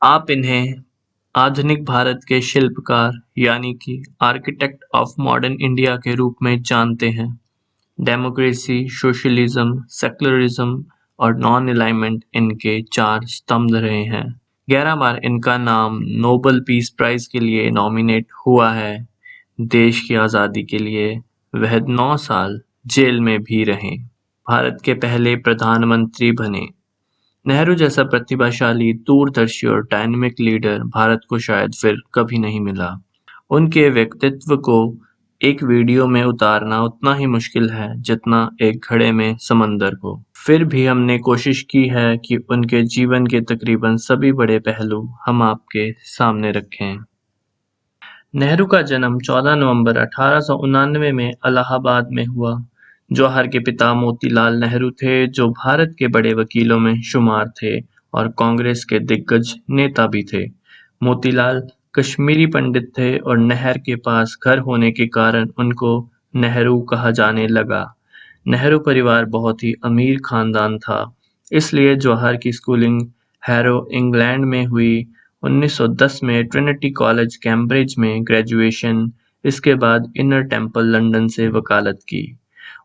आप इन्हें आधुनिक भारत के शिल्पकार यानी कि आर्किटेक्ट ऑफ मॉडर्न इंडिया के रूप में जानते हैं। डेमोक्रेसी, सोशलिज्म, सेक्युलरिज्म और नॉन अलाइनमेंट इनके चार स्तंभ रहे हैं। 11 बार इनका नाम नोबेल पीस प्राइज के लिए नॉमिनेट हुआ है। देश की आज़ादी के लिए वह 9 साल जेल में भी रहे। भारत के पहले प्रधानमंत्री बने। नेहरू जैसा प्रतिभाशाली, दूरदर्शी और डायनेमिक लीडर भारत को शायद फिर कभी नहीं मिला। उनके व्यक्तित्व को एक वीडियो में उतारना उतना ही मुश्किल है जितना एक घड़े में समंदर को। फिर भी हमने कोशिश की है कि उनके जीवन के तकरीबन सभी बड़े पहलू हम आपके सामने रखें। नेहरू का जन्म 14 नवंबर 1899 में इलाहाबाद में हुआ। जवाहर के पिता मोतीलाल नेहरू थे, जो भारत के बड़े वकीलों में शुमार थे और कांग्रेस के दिग्गज नेता भी थे। मोतीलाल कश्मीरी पंडित थे और नहर के पास घर होने के कारण उनको नेहरू कहा जाने लगा। नेहरू परिवार बहुत ही अमीर खानदान था, इसलिए जवाहर की स्कूलिंग हैरो, इंग्लैंड में हुई। 1910 में ट्रिनिटी कॉलेज कैम्ब्रिज में ग्रेजुएशन, इसके बाद इनर टेम्पल लंदन से वकालत की।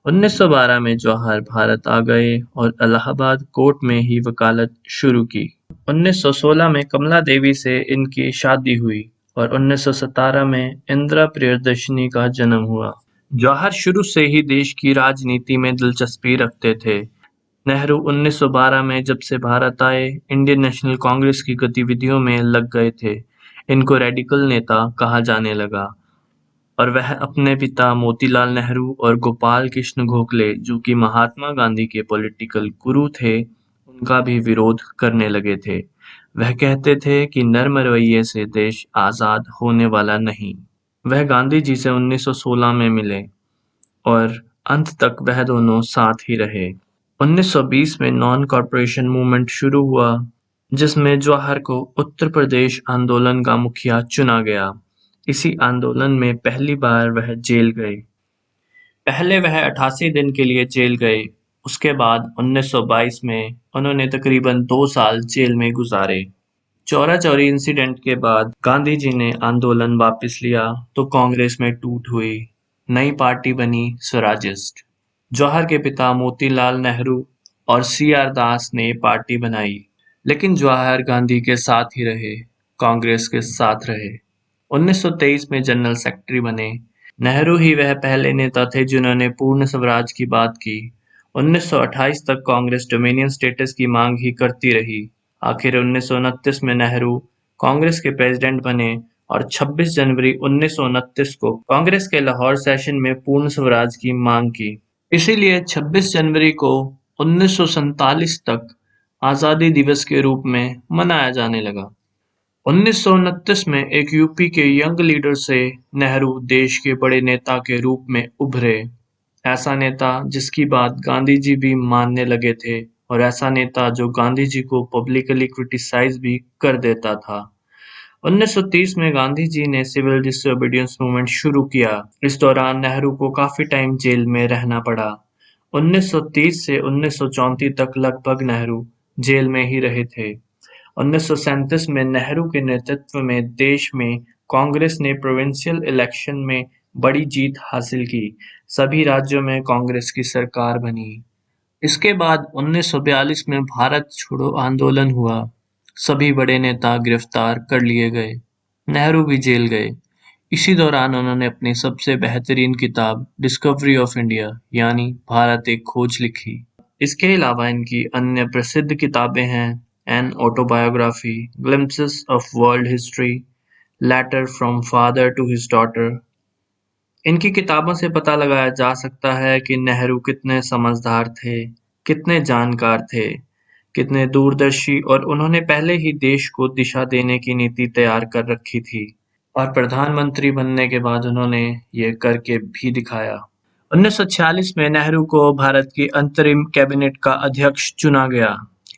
1912 में जवाहर भारत आ गए और इलाहाबाद कोर्ट में ही वकालत शुरू की। 1916 में कमला देवी से इनकी शादी हुई और 1917 में इंदिरा प्रियदर्शनी का जन्म हुआ। जवाहर शुरू से ही देश की राजनीति में दिलचस्पी रखते थे। नेहरू 1912 में जब से भारत आए, इंडियन नेशनल कांग्रेस की गतिविधियों में लग गए थे। इनको रेडिकल नेता कहा जाने लगा और वह अपने पिता मोतीलाल नेहरू और गोपाल कृष्ण गोखले, जो कि महात्मा गांधी के पॉलिटिकल गुरु थे, उनका भी विरोध करने लगे थे। वह कहते थे कि नर्म रवैये से देश आज़ाद होने वाला नहीं। वह गांधी जी से 1916 में मिले और अंत तक वह दोनों साथ ही रहे। 1920 में नॉन कॉर्पोरेशन मूवमेंट शुरू हुआ, जिसमें जवाहर को उत्तर प्रदेश आंदोलन का मुखिया चुना गया। इसी आंदोलन में पहली बार वह जेल गए। पहले वह 88 दिन के लिए जेल गए। उसके बाद 1922 में उन्होंने तकरीबन 2 साल जेल में गुजारे। चौरा चौरी इंसिडेंट के बाद गांधी जी ने आंदोलन वापस लिया तो कांग्रेस में टूट हुई। नई पार्टी बनी स्वराजिस्ट। जवाहर के पिता मोतीलाल नेहरू और CR दास ने पार्टी बनाई, लेकिन जवाहर गांधी के साथ ही रहे, कांग्रेस के साथ रहे। 1923 में जनरल सेक्रेटरी बने। नेहरू ही वह पहले नेता थे जिन्होंने पूर्ण स्वराज की बात की। 1928 तक कांग्रेस डोमिनियन स्टेटस की मांग ही करती रही। आखिर 1929 में नेहरू कांग्रेस के प्रेसिडेंट बने और 26 जनवरी 1929 को कांग्रेस के लाहौर सेशन में पूर्ण स्वराज की मांग की। इसीलिए 26 जनवरी को 1947 तक आज़ादी दिवस के रूप में मनाया जाने लगा। 1929 में एक यूपी के यंग लीडर से नेहरू देश के बड़े नेता के रूप में उभरे। ऐसा नेता जिसकी बात गांधी जी भी मानने लगे थे और ऐसा नेता जो गांधी जी को पब्लिकली क्रिटिसाइज भी कर देता था। 1930 में गांधी जी ने सिविल डिसोबीडियंस मूवमेंट शुरू किया। इस दौरान नेहरू को काफी टाइम जेल में रहना पड़ा। 1930 से 1934 तक लगभग नेहरू जेल में ही रहे थे। 1937 में नेहरू के नेतृत्व में देश में कांग्रेस ने प्रोविंशियल इलेक्शन में बड़ी जीत हासिल की। सभी राज्यों में कांग्रेस की सरकार बनी। इसके बाद 1942 में भारत छोड़ो आंदोलन हुआ। सभी बड़े नेता गिरफ्तार कर लिए गए। नेहरू भी जेल गए। इसी दौरान उन्होंने अपनी सबसे बेहतरीन किताब डिस्कवरी ऑफ इंडिया यानी भारत एक खोज लिखी। इसके अलावा इनकी अन्य प्रसिद्ध किताबें हैं an autobiography, glimpses of world history, letter from father to his daughter. इनकी किताबों से पता लगाया जा सकता है कि नेहरू कितने समझदार थे, कितने जानकार थे, कितने दूरदर्शी, और उन्होंने पहले ही देश को दिशा देने की नीति तैयार कर रखी थी और प्रधानमंत्री बनने के बाद उन्होंने ये करके भी दिखाया। 1946 में नेहरू को भारत की अंतरिम कैबिनेट का अध्यक्ष चुना गया।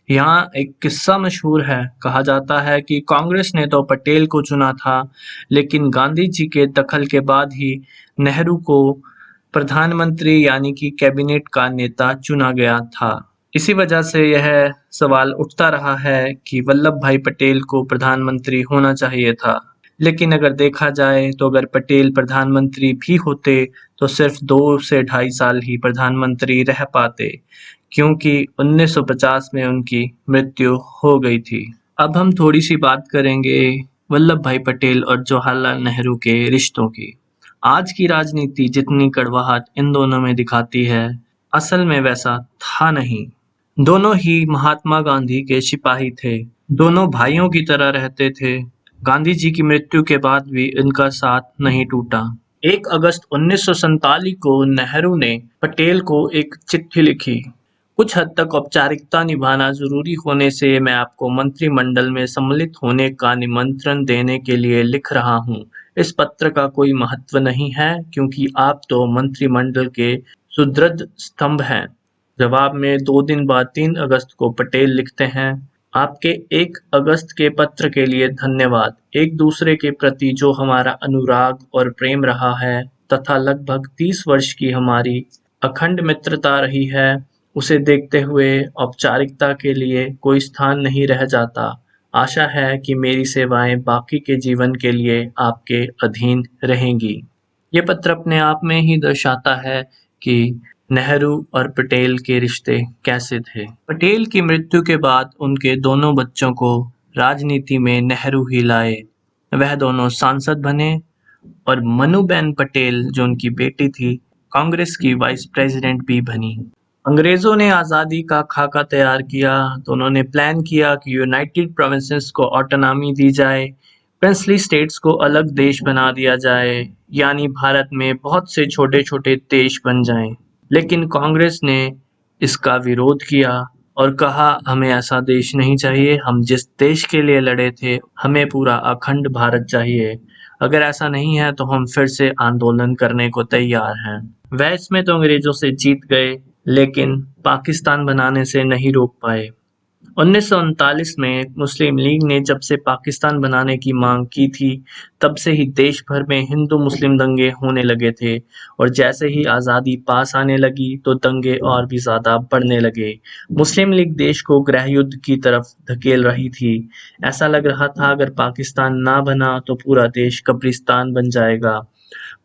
यहाँ एक किस्सा मशहूर है। कहा जाता है कि कांग्रेस ने तो पटेल को चुना था, लेकिन गांधी जी के दखल के बाद ही नेहरू को प्रधानमंत्री यानी कि कैबिनेट का नेता चुना गया था। इसी वजह से यह सवाल उठता रहा है कि वल्लभ भाई पटेल को प्रधानमंत्री होना चाहिए था। लेकिन अगर देखा जाए तो अगर पटेल प्रधानमंत्री भी होते तो सिर्फ 2 से ढाई साल ही प्रधानमंत्री रह पाते, क्योंकि 1950 में उनकी मृत्यु हो गई थी। अब हम थोड़ी सी बात करेंगे वल्लभ भाई पटेल और जवाहरलाल नेहरू के रिश्तों की। आज की राजनीति जितनी कड़वाहट इन दोनों में दिखाती है, असल में वैसा था नहीं। दोनों ही महात्मा गांधी के सिपाही थे। दोनों भाइयों की तरह रहते थे। गांधी जी की मृत्यु के बाद भी इनका साथ नहीं टूटा। 1 अगस्त 1947 को नेहरू ने पटेल को एक चिट्ठी लिखी। कुछ हद तक औपचारिकता निभाना जरूरी होने से मैं आपको मंत्रिमंडल में सम्मिलित होने का निमंत्रण देने के लिए लिख रहा हूँ। इस पत्र का कोई महत्व नहीं है, क्योंकि आप तो मंत्रिमंडल के सुदृढ़ स्तंभ हैं। जवाब में 2 दिन बाद 3 अगस्त को पटेल लिखते हैं, आपके 1 अगस्त के पत्र के लिए धन्यवाद। एक दूसरे के प्रति जो हमारा अनुराग और प्रेम रहा है तथा लगभग 30 वर्ष की हमारी अखंड मित्रता रही है, उसे देखते हुए औपचारिकता के लिए कोई स्थान नहीं रह जाता। आशा है कि मेरी सेवाएं बाकी के जीवन के लिए आपके अधीन रहेंगी। ये पत्र अपने आप में ही दर्शाता है कि नेहरू और पटेल के रिश्ते कैसे थे। पटेल की मृत्यु के बाद उनके दोनों बच्चों को राजनीति में नेहरू ही लाए। वह दोनों सांसद बने और मनुबेन पटेल, जो उनकी बेटी थी, कांग्रेस की वाइस प्रेसिडेंट भी बनी। अंग्रेजों ने आज़ादी का खाका तैयार किया तो उन्होंने प्लान किया कि यूनाइटेड प्रोविंसेस को ऑटोनॉमी दी जाए, प्रिंसली स्टेट्स को अलग देश बना दिया जाए, यानी भारत में बहुत से छोटे-छोटे देश बन जाएं। लेकिन कांग्रेस ने इसका विरोध किया और कहा, हमें ऐसा देश नहीं चाहिए, हम जिस देश के लिए लड़े थे, हमें पूरा अखंड भारत चाहिए। अगर ऐसा नहीं है तो हम फिर से आंदोलन करने को तैयार हैं। वह इसमें तो अंग्रेजों से जीत गए, लेकिन पाकिस्तान बनाने से नहीं रोक पाए। 1939 में मुस्लिम लीग ने जब से पाकिस्तान बनाने की मांग की थी, तब से ही देश भर में हिंदू मुस्लिम दंगे होने लगे थे और जैसे ही आज़ादी पास आने लगी तो दंगे और भी ज़्यादा बढ़ने लगे। मुस्लिम लीग देश को गृहयुद्ध की तरफ धकेल रही थी। ऐसा लग रहा था अगर पाकिस्तान ना बना तो पूरा देश कब्रिस्तान बन जाएगा।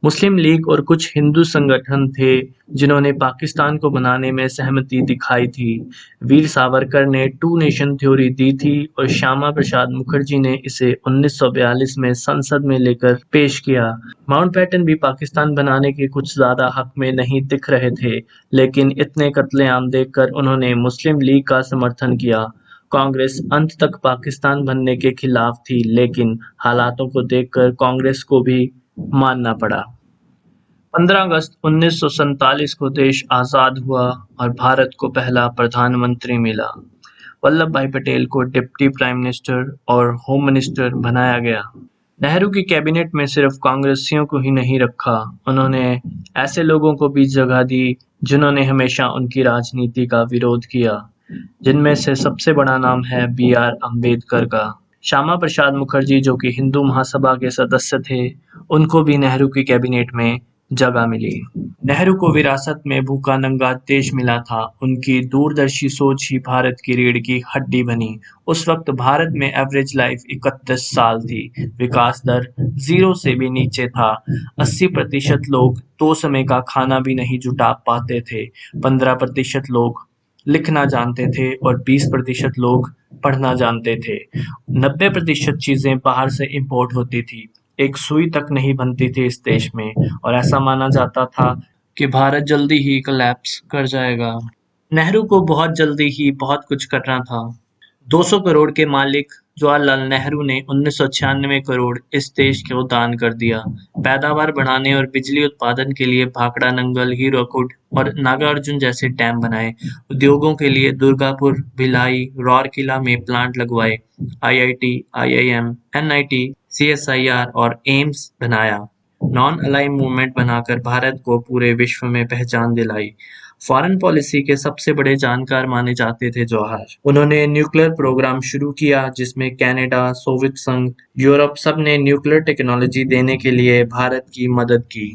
मुस्लिम लीग और कुछ हिंदू संगठन थे जिन्होंने पाकिस्तान को बनाने में सहमति दिखाई थी। वीर सावरकर ने टू नेशन थ्योरी दी थी और श्यामा प्रसाद मुखर्जी ने इसे 1942 में संसद में लेकर पेश किया। माउंटबेटन भी पाकिस्तान बनाने के कुछ ज्यादा हक में नहीं दिख रहे थे, लेकिन इतने कत्लेआम देखकर उन्होंने मुस्लिम लीग का समर्थन किया। कांग्रेस अंत तक पाकिस्तान बनने के खिलाफ थी, लेकिन हालातों को देखकर कांग्रेस को भी मानना पड़ा। 15 अगस्त 1947 को देश आजाद हुआ और भारत को पहला प्रधानमंत्री मिला। वल्लभ भाई पटेल को डिप्टी प्राइम मिनिस्टर और होम मिनिस्टर बनाया गया। नेहरू की कैबिनेट में सिर्फ कांग्रेसियों को ही नहीं रखा, उन्होंने ऐसे लोगों को भी जगह दी जिन्होंने हमेशा उनकी राजनीति का विरोध किया, जिनमें से सबसे बड़ा नाम है बी.आर. अम्बेडकर का। श्यामा प्रसाद मुखर्जी, जो कि हिंदू महासभा के सदस्य थे, उनको भी नेहरू की कैबिनेट में जगह मिली। नेहरू को विरासत में भूखा नंगा देश मिला था। उनकी दूरदर्शी सोच ही भारत की रीढ़ की हड्डी बनी। उस वक्त भारत में एवरेज लाइफ 31 साल थी। विकास दर 0 से भी नीचे था। 80% लोग 2 समय का खाना भी नहीं जुटा पाते थे। 15% लोग लिखना जानते थे और 20% लोग पढ़ना जानते थे। 90% चीजें बाहर से इंपोर्ट होती थी। एक सुई तक नहीं बनती थी इस देश में और ऐसा माना जाता था कि भारत जल्दी ही कोलैप्स कर जाएगा। नेहरू को बहुत जल्दी ही बहुत कुछ करना था। 200 करोड़ के मालिक जवाहरलाल नेहरू ने 1996 करोड़ इस देश को दान कर दिया। पैदावार बढ़ाने और बिजली उत्पादन के लिए भाखड़ा नंगल, हीराकुड और नागार्जुन जैसे डैम बनाए। उद्योगों के लिए दुर्गापुर, भिलाई, राउरकेला में प्लांट लगवाए। आईआईटी, आईआईएम, एनआईटी, सीएसआईआर और एम्स बनाया। नॉन अलाइन मूवमेंट बनाकर भारत को पूरे विश्व में पहचान दिलाई। फॉरेन पॉलिसी के सबसे बड़े जानकार माने जाते थे जवाहर। उन्होंने न्यूक्लियर प्रोग्राम शुरू किया जिसमें कनाडा, सोवियत संघ, यूरोप सब ने न्यूक्लियर टेक्नोलॉजी देने के लिए भारत की मदद की।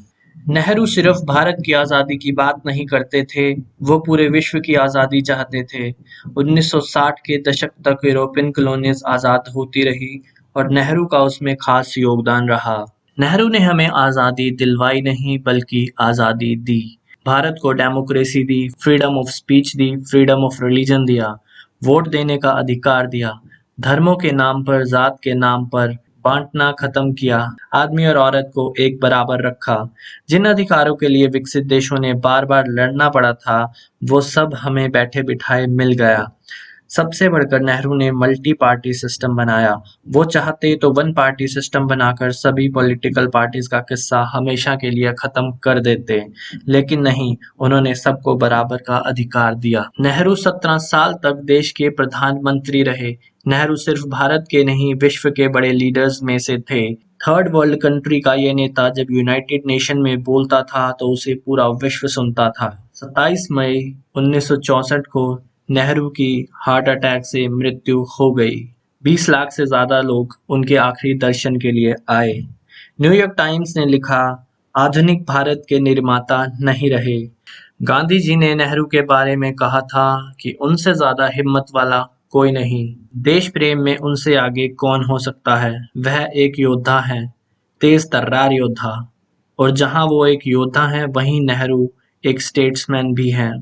नेहरू सिर्फ भारत की आज़ादी की बात नहीं करते थे, वो पूरे विश्व की आज़ादी चाहते थे। 1960 के दशक तक यूरोपियन कॉलोनीज आज़ाद होती रही और नेहरू का उसमें खास योगदान रहा। नेहरू ने हमें आज़ादी दिलवाई नहीं बल्कि आज़ादी दी। भारत को democracy the, freedom of speech the, freedom of religion दिया, वोट देने का अधिकार दिया, धर्मों के नाम पर, जात के नाम पर बांटना खत्म किया, आदमी और औरत को एक बराबर रखा। जिन अधिकारों के लिए विकसित देशों ने बार बार लड़ना पड़ा था, वो सब हमें बैठे बिठाए मिल गया। सबसे बढ़कर नेहरू ने मल्टी पार्टी सिस्टम बनाया। वो चाहते तो वन पार्टी सिस्टम बनाकर सभी पॉलिटिकल पार्टीज का किस्सा हमेशा के लिए खत्म कर देते, लेकिन नहीं, उन्होंने सबको बराबर का अधिकार दिया। नेहरू 17 साल तक देश के प्रधानमंत्री रहे। नेहरू सिर्फ भारत के नहीं, विश्व के बड़े लीडर्स में से थे। थर्ड वर्ल्ड कंट्री का ये नेता जब यूनाइटेड नेशन में बोलता था तो उसे पूरा विश्व सुनता था। 27 मई 1964 को नेहरू की हार्ट अटैक से मृत्यु हो गई। 20 लाख से ज्यादा लोग उनके आखिरी दर्शन के लिए आए। न्यूयॉर्क टाइम्स ने लिखा, आधुनिक भारत के निर्माता नहीं रहे। गांधी जी ने नेहरू के बारे में कहा था कि उनसे ज्यादा हिम्मत वाला कोई नहीं। देश प्रेम में उनसे आगे कौन हो सकता है। वह एक योद्धा है, तेज तर्रार योद्धा। और जहां वो एक योद्धा हैं, वहीं नेहरू एक स्टेट्समैन भी हैं।